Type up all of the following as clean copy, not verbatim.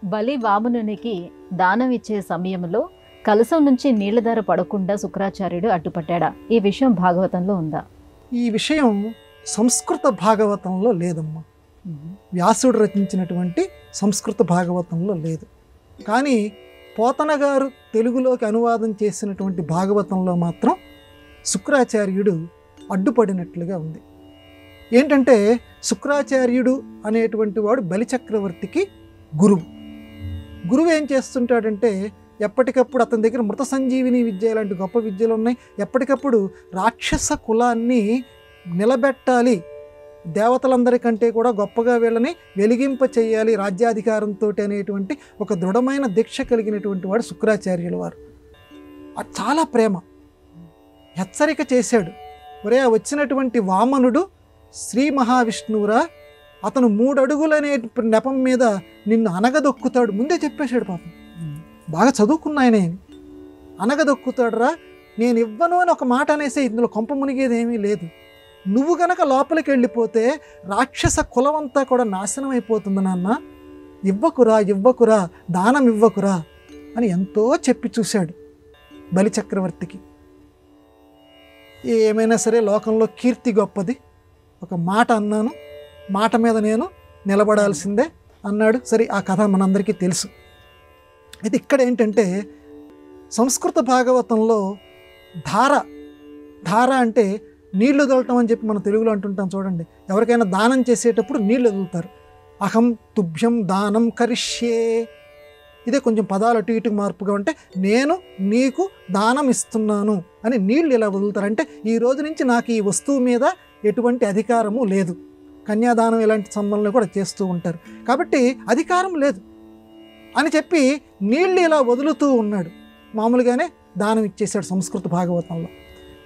బలి వామనునికి దానం ఇచ్చే సమయంలో కలశం నుంచి నీళ్లధార పడకుండా శుక్రాచార్యుడు అడ్డుపట్టాడా? ఈ విషయం భాగవతంలో ఉందా? ఈ విషయం సంస్కృత భాగవతంలో లేదమ్మా. వ్యాసుడు రచించినటువంటి సంస్కృత భాగవతంలో లేదు. కానీ పోతన గారు తెలుగులోకి అనువాదం చేసినటువంటి భాగవతంలో మాత్రం శుక్రాచార్యుడు అడ్డుపడినట్లుగా ఉంది. ఏంటంటే శుక్రాచార్యుడు అనేటువంటి వాడు బలిచక్రవర్తికి గురువు. గురువు ఏం చేస్తుంటాడంటే ఎప్పటికప్పుడు అతని దగ్గర మృత సంజీవిని విద్య లాంటి గొప్ప విద్యలు ఉన్నాయి. ఎప్పటికప్పుడు రాక్షస కులాన్ని నిలబెట్టాలి, దేవతలందరికంటే కూడా గొప్పగా వీళ్ళని వెలిగింప చేయాలి రాజ్యాధికారంతో అనేటువంటి ఒక దృఢమైన దీక్ష కలిగినటువంటి వాడు శుక్రాచార్యుల వారు. అది చాలా ప్రేమ. హెచ్చరిక చేశాడు, ఒరే వచ్చినటువంటి వామనుడు శ్రీ మహావిష్ణువురా, అతను 3 అడుగులనే నెపం మీద నిన్ను అనగదొక్కుతాడు. ముందే చెప్పేశాడు. పాపం బాగా చదువుకున్న ఆయన అనగదొక్కుతాడురా, నేను ఇవ్వను అని ఒక మాట అనేసే, ఇందులో కొంప మునిగేది ఏమీ లేదు. నువ్వు గనక లోపలికి వెళ్ళిపోతే రాక్షస కులమంతా కూడా నాశనం అయిపోతుంది నాన్న, ఇవ్వకురా ఇవ్వకురా, దానం ఇవ్వకురా అని ఎంతో చెప్పి చూశాడు బలిచక్రవర్తికి. ఏమైనా సరే లోకంలో కీర్తి గొప్పది, ఒక మాట అన్నాను, మాట మీద నేను నిలబడాల్సిందే అన్నాడు. సరే, ఆ కథ మనందరికీ తెలుసు. అయితే ఇక్కడ ఏంటంటే సంస్కృత భాగవతంలో ధార అంటే నీళ్లు వదలటం అని చెప్పి మనం తెలుగులో అంటుంటాం చూడండి. ఎవరికైనా దానం చేసేటప్పుడు నీళ్లు వదులుతారు. అహం తుభ్యం దానం కరిష్యే, ఇదే కొంచెం పదాలు అటు ఇటు మార్పుగా ఉంటే నేను నీకు దానం ఇస్తున్నాను అని నీళ్లు ఇలా వదులుతారు. అంటే ఈ రోజు నుంచి నాకు ఈ వస్తువు మీద ఎటువంటి అధికారము లేదు. కన్యాదానం ఇలాంటి సంబంధాలు కూడా చేస్తూ ఉంటారు, కాబట్టి అధికారం లేదు అని చెప్పి నీళ్ళు ఇలా వదులుతూ ఉన్నాడు. మామూలుగానే దానం ఇచ్చేశాడు సంస్కృత భాగవతంలో.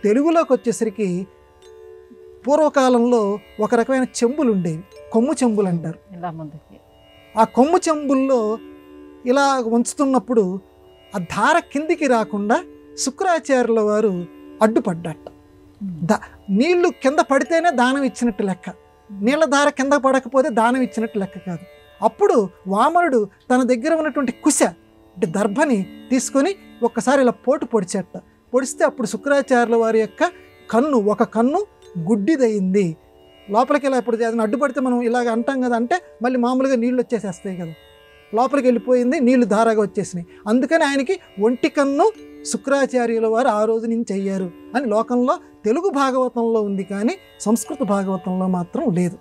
తెలుగులోకి వచ్చేసరికి పూర్వకాలంలో ఒక రకమైన చెంబులు ఉండేవి, కొమ్ము చెంబులు అంటారు. ఆ కొమ్ము చెంబుల్లో ఇలా ఉంచుతున్నప్పుడు ఆ ధార కిందికి రాకుండా శుక్రాచార్యుల వారు అడ్డుపడ్డట. నీళ్లు కింద పడితేనే దానం ఇచ్చినట్టు లెక్క, నీళ్ళ ధార కింద పడకపోతే దానం ఇచ్చినట్టు లెక్క కాదు. అప్పుడు వామనుడు తన దగ్గర ఉన్నటువంటి కుశ అంటే దర్భని తీసుకొని ఒక్కసారి ఇలా పొడిచేట. పొడిస్తే అప్పుడు శుక్రాచార్యుల వారి యొక్క ఒక కన్ను గుడ్డిదయింది. లోపలికి ఇలా ఇప్పుడు అది అడ్డుపడితే మనం ఇలాగ అంటాం కదా, అంటే మళ్ళీ మామూలుగా నీళ్ళు వచ్చేసేస్తాయి కదా, లోపలికి వెళ్ళిపోయింది, నీళ్లు ధారగా వచ్చేసినాయి. అందుకని ఆయనకి ఒంటి కన్ను శుక్రాచార్యుల వారు ఆ రోజు నుంచి అయ్యారు అని లోకంలో తెలుగు భాగవతంలో ఉంది, కానీ సంస్కృత భాగవతంలో మాత్రం లేదు.